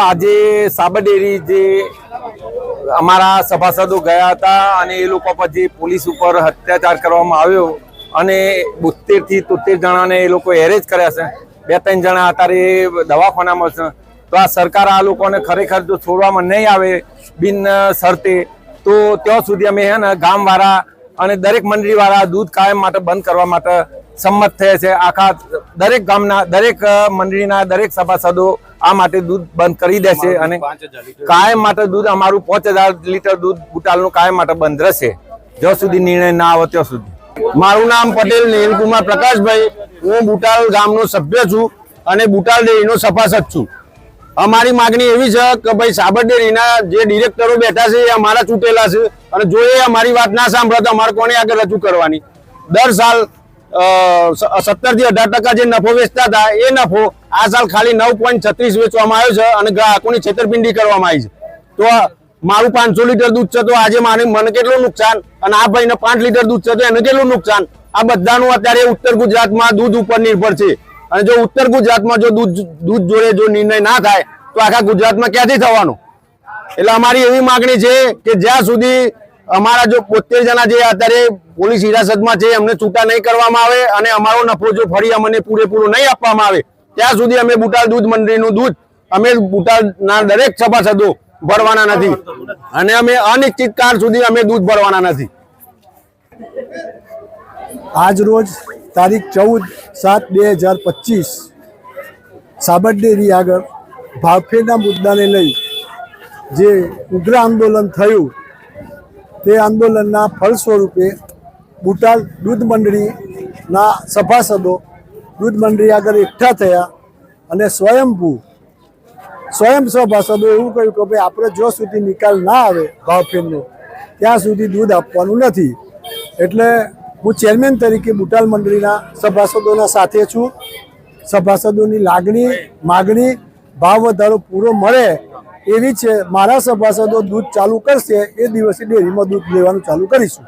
આજે સાબર ડેરી જે અમારા સભાસદો ગયા હતા અને એ લોકો પર જે પોલીસ ઉપર અત્યાચાર કરવામાં આવ્યો અને 72 થી 73 જણાને એ લોકો એરેસ્ટ કર્યા છે। 2-3 જણા અત્યારે દવાખાનામાં છે। તો આ સરકાર આ લોકોને ખરેખર જો છોડવામાં નહીં આવે બિન શરતે તો ત્યાં સુધી અમે હે ને ગામવાળા અને દરેક મંડળીવાળા દૂધ કાયમ માટે બંધ કરવા માટે સંમત થયા છે। આખા દરેક ગામના દરેક મંડળીના દરેક સભાસદો આ માટે દૂધ બંધ કરી દેશે અને કાયમ માટે દૂધ અમારું 5000 લીટર દૂધ બુટાલનું કાયમ માટે બંધ રહેશે જ્યાં સુધી નિર્ણય ના આવે ત્યાં સુધી। મારું નામ પટેલ નીલકુમાર પ્રકાશભાઈ, હું બુટાલ ગામનો સભ્ય છું અને બુટાલ ડેરીનો સભાસદ છું। અમારી માગણી એવી છે કે ભાઈ સાબર ડેરીના જે ડિરેક્ટરો બેઠા છે એ અમારા ચૂંટેલા છે અને જો એ અમારી વાત ના સાંભળે તો અમારે કોને આગળ રજૂ કરવાની। દર સાલ 17 થી 18% જે નફો વેચતા હતા એ નફો આ સાલ ખાલી 9.36 વેચવામાં આવ્યો છે અને ગ્રાહકોની છેતરપિંડી કરવામાં આવી છે। તો મારું 500 લીટર દૂધ છે તો આજે મને કેટલું નુકસાન અને આ ભાઈને 5 લીટર દૂધ છે તો એને કેટલું નુકસાન? આ બધાનું અત્યારે ઉત્તર ગુજરાતમાં દૂધ ઉપર નિર્ભર છે અને જો ઉત્તર ગુજરાતમાં જો દૂધ જોડે જો નિર્ણય ના થાય તો આખા ગુજરાતમાં ક્યાંથી થવાનો? એટલે અમારી એવી માગણી છે કે જ્યાં સુધી અમારા જો 72 જણા જે અત્યારે પોલીસ હિરાસતમાં છે એમને છૂટા નહીં કરવામાં આવે અને અમારો નફો જો ફરી અમને પૂરેપૂરો નહીં આપવામાં આવે ત્યાં સુધી અમે બુટાલ દૂધ મંડળીનું દૂધ અમે બુટાલના દરેક સભાસદો ભરવાના નથી અને અમે અનિશ્ચિત કાળ સુધી અમે દૂધ ભરવાના નથી। આજ રોજ તારીખ 14/7/2025 સાબર ડેરી આગળ ભાવફેરના મુદ્દાને લઈ જે ઉગ્ર આંદોલન થયું તે આંદોલનના ફળ સ્વરૂપે બુટાલ દૂધ મંડળીના સભાસદો દૂધ મંડળી આગળ એકઠા થયા અને સ્વયં સભાસદો એવું કહ્યું કે ભાઈ આપણે જો સુધી નિકાલ ના આવે ભાવફેરનો ત્યાં સુધી દૂધ આપવાનું નથી। એટલે હું ચેરમેન તરીકે બુટાલ મંડળીના સભાસદોના સાથે છું। સભાસદોની માગણી ભાવ વધારો પૂરો મળે એવી છે। મારા સભાસદો દૂધ ચાલુ કરશે એ દિવસે ડેરીમાં દૂધ લેવાનું ચાલુ કરીશું।